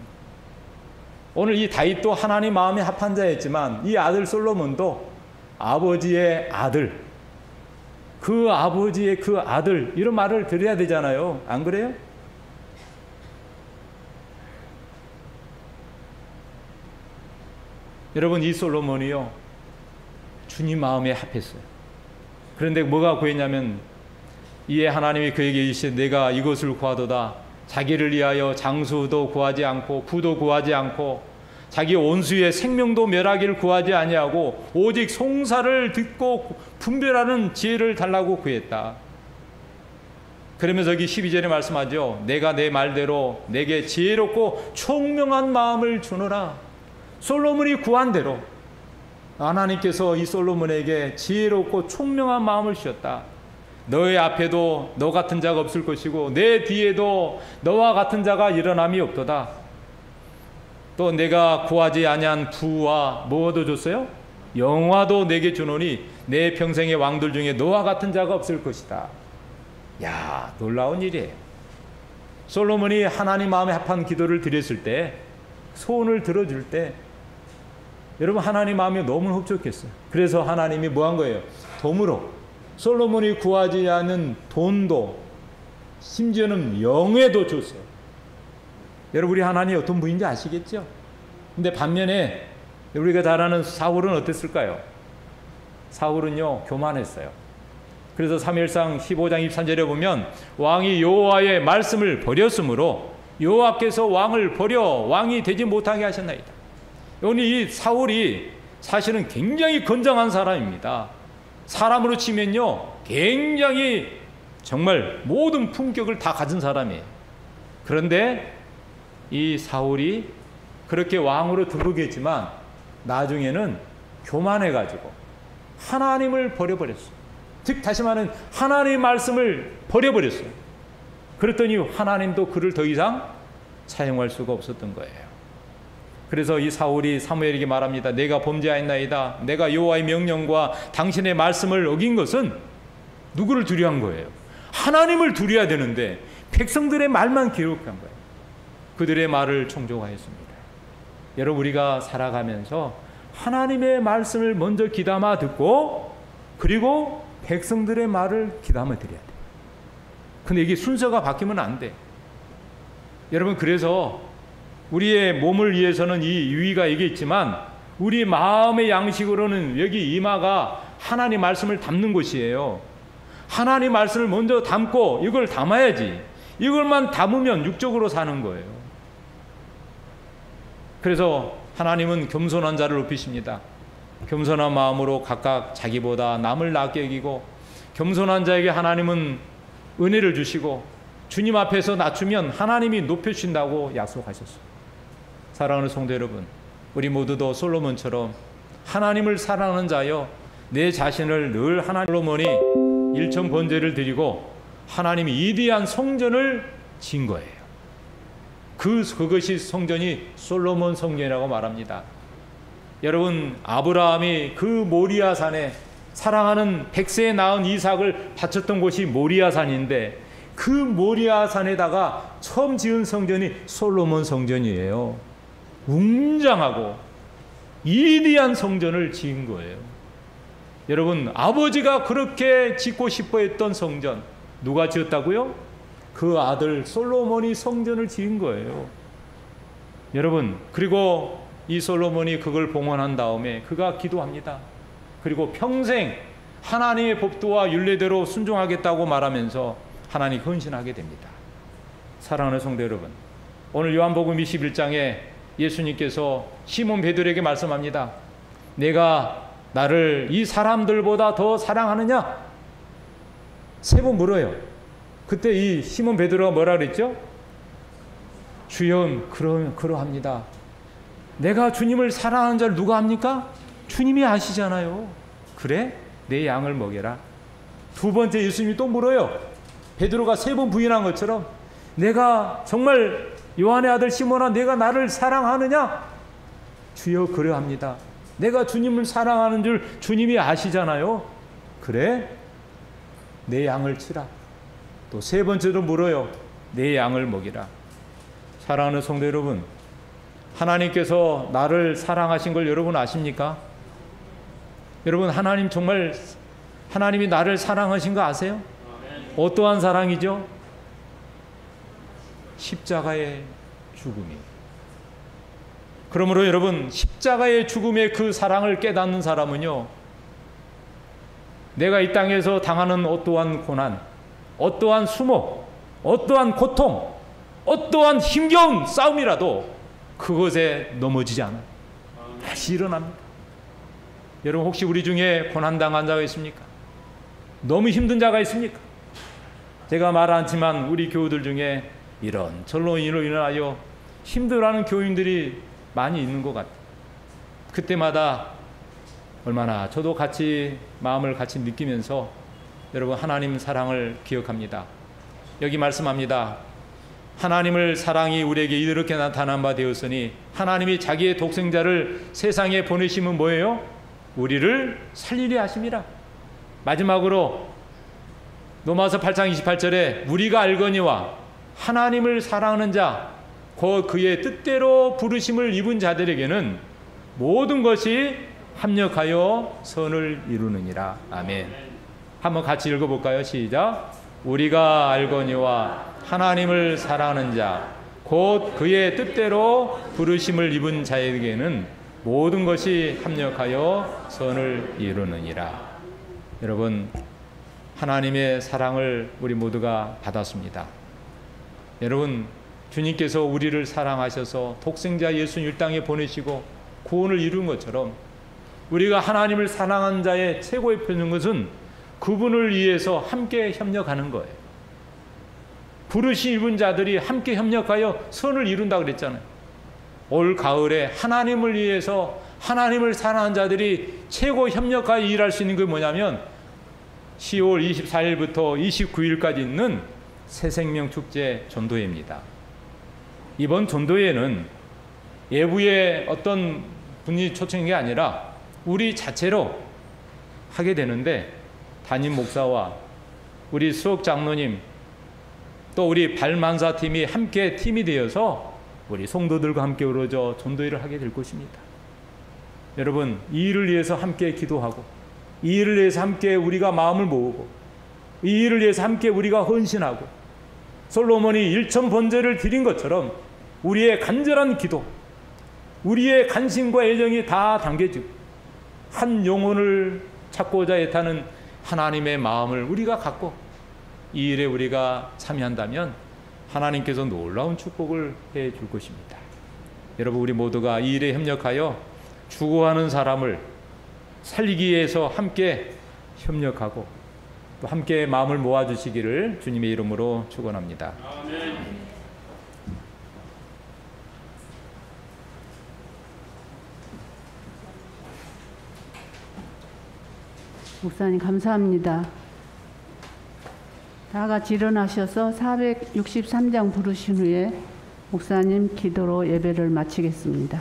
오늘 이 다윗도 하나님 마음에 합한 자였지만 이 아들 솔로몬도 아버지의 아들, 그 아버지의 그 아들, 이런 말을 드려야 되잖아요. 안 그래요? 여러분, 이 솔로몬이요, 주님 마음에 합했어요. 그런데 뭐가 구했냐면, 이에 하나님이 그에게 이르시되 내가 이것을 구하도다. 자기를 위하여 장수도 구하지 않고 부도 구하지 않고 자기 온수의 생명도 멸하기를 구하지 아니하고 오직 송사를 듣고 분별하는 지혜를 달라고 구했다. 그러면서 여기 12절에 말씀하죠. 내가 내 말대로 내게 지혜롭고 총명한 마음을 주노라. 솔로몬이 구한 대로 하나님께서 이 솔로몬에게 지혜롭고 총명한 마음을 주셨다. 너의 앞에도 너 같은 자가 없을 것이고 내 뒤에도 너와 같은 자가 일어남이 없도다. 또 내가 구하지 아니한 부와 뭐도 줬어요? 영화도 내게 주노니 내 평생의 왕들 중에 너와 같은 자가 없을 것이다. 야, 놀라운 일이에요. 솔로몬이 하나님 마음에 합한 기도를 드렸을 때, 소원을 들어줄 때, 여러분, 하나님 마음이 너무 흡족했어요. 그래서 하나님이 뭐 한 거예요? 덤으로 솔로몬이 구하지 않은 돈도, 심지어는 명예도 줬어요. 여러분, 우리 하나님이 어떤 분인지 아시겠죠? 근데 반면에 우리가 잘 아는 사울은 어땠을까요? 사울은요, 교만했어요. 그래서 사무엘상 15장 23절에 보면 왕이 여호와의 말씀을 버렸으므로 여호와께서 왕을 버려 왕이 되지 못하게 하셨나이다. 여기 이 사울이 사실은 굉장히 건장한 사람입니다. 사람으로 치면요, 굉장히 정말 모든 품격을 다 가진 사람이에요. 그런데 이 사울이 그렇게 왕으로 등극했지만 나중에는 교만해가지고 하나님을 버려버렸어요. 즉 다시 말하면 하나님의 말씀을 버려버렸어요. 그랬더니 하나님도 그를 더 이상 사용할 수가 없었던 거예요. 그래서 이 사울이 사무엘에게 말합니다. 내가 범죄하였나이다. 내가 여호와의 명령과 당신의 말씀을 어긴 것은 누구를 두려워한 거예요? 하나님을 두려워야 되는데 백성들의 말만 기록한 거예요. 그들의 말을 청종하였습니다. 여러분, 우리가 살아가면서 하나님의 말씀을 먼저 귀담아 듣고 그리고 백성들의 말을 귀담아 드려야 돼요. 근데 이게 순서가 바뀌면 안 돼. 여러분, 그래서 우리의 몸을 위해서는 이 유의가 이게 있지만 우리 마음의 양식으로는 여기 이마가 하나님 말씀을 담는 곳이에요. 하나님 말씀을 먼저 담고 이걸 담아야지. 이걸만 담으면 육적으로 사는 거예요. 그래서 하나님은 겸손한 자를 높이십니다. 겸손한 마음으로 각각 자기보다 남을 낮게 여기고 겸손한 자에게 하나님은 은혜를 주시고 주님 앞에서 낮추면 하나님이 높여주신다고 약속하셨어요. 사랑하는 성도 여러분, 우리 모두도 솔로몬처럼 하나님을 사랑하는 자여 내 자신을 늘 하나님, 솔로몬이 일천 번제를 드리고 하나님이 이대한 성전을 진 거예요. 그것이 성전이 솔로몬 성전이라고 말합니다. 여러분, 아브라함이 그 모리아 산에 사랑하는 100세에 낳은 이삭을 바쳤던 곳이 모리아 산인데, 그 모리아 산에다가 처음 지은 성전이 솔로몬 성전이에요. 웅장하고 위대한 성전을 지은 거예요. 여러분, 아버지가 그렇게 짓고 싶어 했던 성전, 누가 지었다고요? 그 아들 솔로몬이 성전을 지은 거예요. 여러분, 그리고 이 솔로몬이 그걸 봉헌한 다음에 그가 기도합니다. 그리고 평생 하나님의 법도와 율례대로 순종하겠다고 말하면서 하나님 헌신하게 됩니다. 사랑하는 성도 여러분, 오늘 요한복음 21장에 예수님께서 시몬 베드로에게 말씀합니다. 내가 나를 이 사람들보다 더 사랑하느냐? 3번 물어요. 그때 이 시몬 베드로가 뭐라 그랬죠? 주여, 그러합니다. 내가 주님을 사랑하는 자를 누가 합니까? 주님이 아시잖아요. 그래? 내 양을 먹여라. 2번째 예수님이 또 물어요. 베드로가 3번 부인한 것처럼 내가 정말 요한의 아들 시몬아, 내가 나를 사랑하느냐? 주여, 그러합니다. 내가 주님을 사랑하는 줄 주님이 아시잖아요. 그래? 내 양을 치라. 또 3번째도 물어요. 내 양을 먹이라. 사랑하는 성도 여러분, 하나님께서 나를 사랑하신 걸 여러분 아십니까? 여러분, 하나님 정말 하나님이 나를 사랑하신 거 아세요? 어떠한 사랑이죠? 십자가의 죽음이. 그러므로 여러분, 십자가의 죽음의 그 사랑을 깨닫는 사람은요, 내가 이 땅에서 당하는 어떠한 고난, 어떠한 수모, 어떠한 고통, 어떠한 힘겨운 싸움이라도 그것에 넘어지지 않아요. 다시 일어납니다. 여러분, 혹시 우리 중에 고난당한 자가 있습니까? 너무 힘든 자가 있습니까? 제가 말 않지만 우리 교우들 중에 이런 절로 인하여 힘들어하는 교인들이 많이 있는 것 같아요. 그때마다 얼마나 저도 같이 마음을 같이 느끼면서 여러분, 하나님 사랑을 기억합니다. 여기 말씀합니다. 하나님을 사랑이 우리에게 이렇게 나타난 바 되었으니 하나님이 자기의 독생자를 세상에 보내시면 뭐예요? 우리를 살리려 하심이라. 마지막으로 로마서 8장 28절에 우리가 알거니와 하나님을 사랑하는 자 곧 그의 뜻대로 부르심을 입은 자들에게는 모든 것이 합력하여 선을 이루느니라. 아멘. 한번 같이 읽어볼까요? 시작. 우리가 알거니와 하나님을 사랑하는 자 곧 그의 뜻대로 부르심을 입은 자에게는 모든 것이 합력하여 선을 이루느니라. 여러분, 하나님의 사랑을 우리 모두가 받았습니다. 여러분, 주님께서 우리를 사랑하셔서 독생자 예수님 이 땅에 보내시고 구원을 이룬 것처럼 우리가 하나님을 사랑하는 자의 최고의 표현인 것은 그분을 위해서 함께 협력하는 거예요. 부르심 입은 자들이 함께 협력하여 선을 이룬다고 그랬잖아요. 올 가을에 하나님을 위해서 하나님을 사랑하는 자들이 최고 협력하여 일할 수 있는 게 뭐냐면 10월 24일부터 29일까지 있는 새생명축제 전도회입니다. 이번 전도회는 외부의 어떤 분이 초청한 게 아니라 우리 자체로 하게 되는데, 담임 목사와 우리 수석 장로님 또 우리 발만사 팀이 함께 팀이 되어서 우리 성도들과 함께 어우러져 전도회를 하게 될 것입니다. 여러분, 이 일을 위해서 함께 기도하고 이 일을 위해서 함께 우리가 마음을 모으고 이 일을 위해서 함께 우리가 헌신하고 솔로몬이 1천 번제를 드린 것처럼 우리의 간절한 기도, 우리의 간심과 애정이 다 담겨지고 한 영혼을 찾고자 애타는 하나님의 마음을 우리가 갖고 이 일에 우리가 참여한다면 하나님께서 놀라운 축복을 해줄 것입니다. 여러분, 우리 모두가 이 일에 협력하여 죽어가는 사람을 살리기 위해서 함께 협력하고 또 함께 마음을 모아주시기를 주님의 이름으로 축원합니다. 아멘. 목사님 감사합니다. 다 같이 일어나셔서 463장 부르신 후에 목사님 기도로 예배를 마치겠습니다.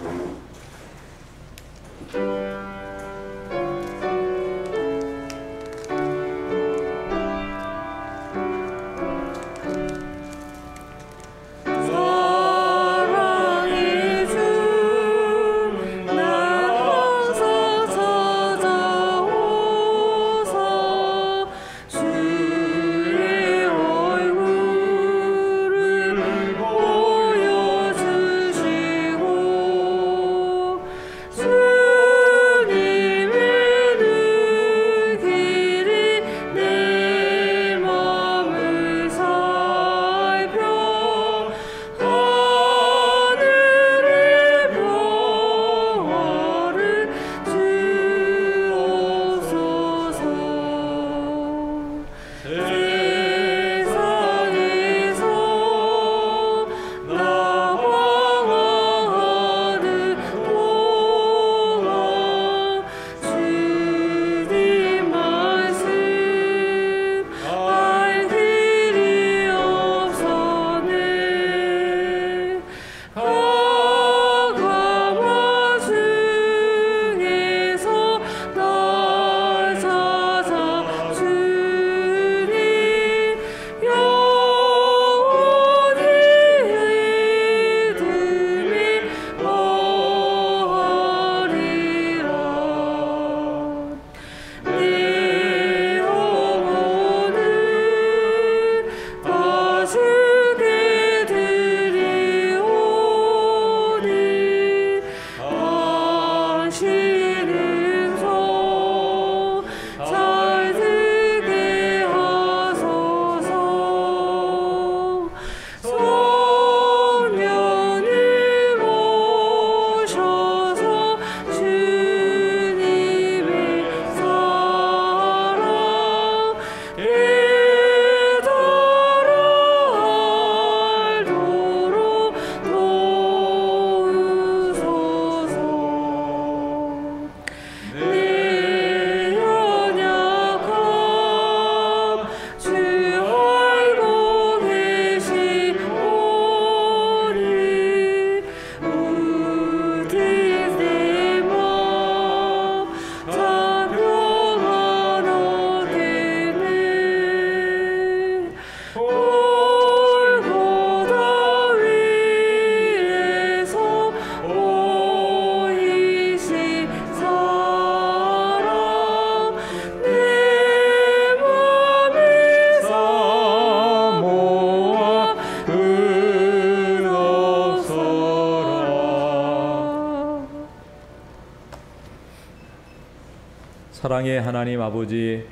사랑의 하나님 아버지,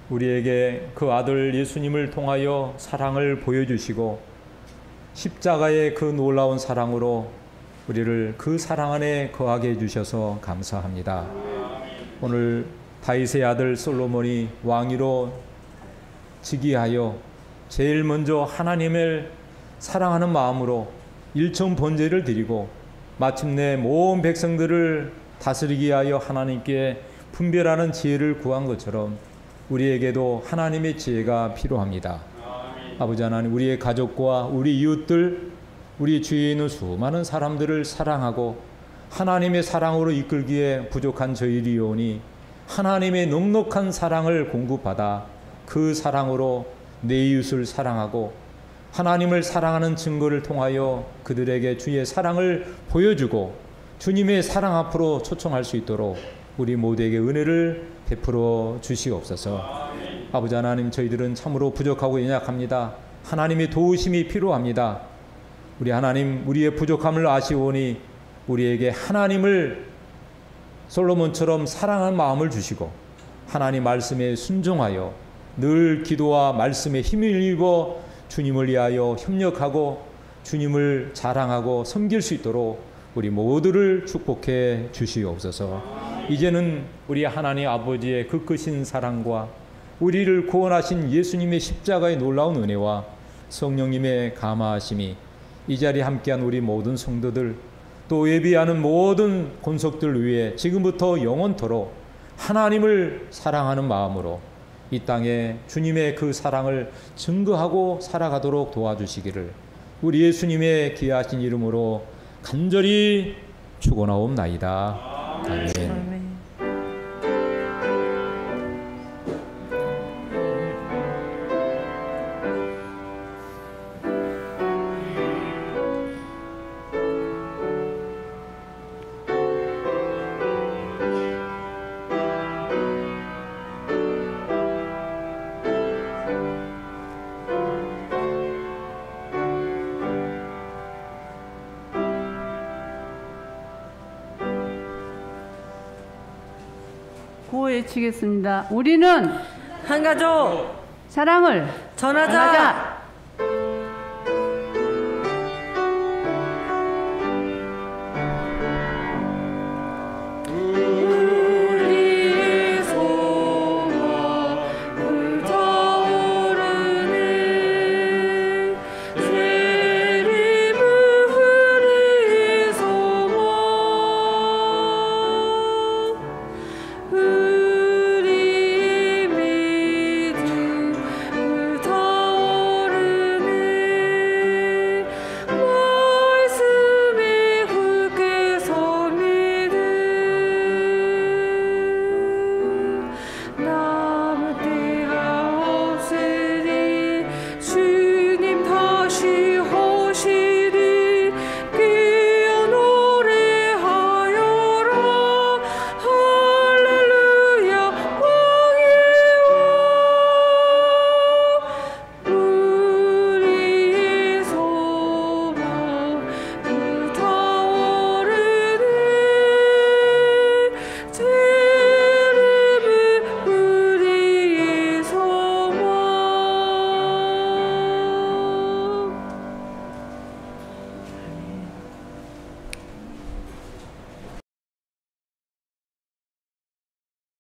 우리에게 그 아들 예수님을 통하여 사랑을 보여주시고 십자가의 그 놀라운 사랑으로 우리를 그 사랑 안에 거하게 해주셔서 감사합니다. 오늘 다윗의 아들 솔로몬이 왕위로 즉위하여 제일 먼저 하나님을 사랑하는 마음으로 일천 번제를 드리고 마침내 모든 백성들을 다스리기 위하여 하나님께 분별하는 지혜를 구한 것처럼 우리에게도 하나님의 지혜가 필요합니다. 아버지 하나님, 우리의 가족과 우리 이웃들, 우리 주위에 있는 수많은 사람들을 사랑하고 하나님의 사랑으로 이끌기에 부족한 저희리오니 하나님의 넉넉한 사랑을 공급받아 그 사랑으로 내 이웃을 사랑하고 하나님을 사랑하는 증거를 통하여 그들에게 주의 사랑을 보여주고 주님의 사랑 앞으로 초청할 수 있도록 우리 모두에게 은혜를 베풀어 주시옵소서. 아버지 하나님, 저희들은 참으로 부족하고 연약합니다. 하나님의 도우심이 필요합니다. 우리 하나님, 우리의 부족함을 아시오니 우리에게 하나님을 솔로몬처럼 사랑하는 마음을 주시고 하나님 말씀에 순종하여 늘 기도와 말씀에 힘을 입어 주님을 위하여 협력하고 주님을 자랑하고 섬길 수 있도록 우리 모두를 축복해 주시옵소서. 이제는 우리 하나님 아버지의 그 크신 사랑과 우리를 구원하신 예수님의 십자가의 놀라운 은혜와 성령님의 감화하심이 이 자리에 함께한 우리 모든 성도들, 또 예비하는 모든 권속들 위해 지금부터 영원토록 하나님을 사랑하는 마음으로 이 땅에 주님의 그 사랑을 증거하고 살아가도록 도와주시기를 우리 예수님의 귀하신 이름으로 간절히 축원하옵나이다. 아멘. 아멘. 구호 외치겠습니다. 우리는 한 가족 사랑을 전하자. 전하자.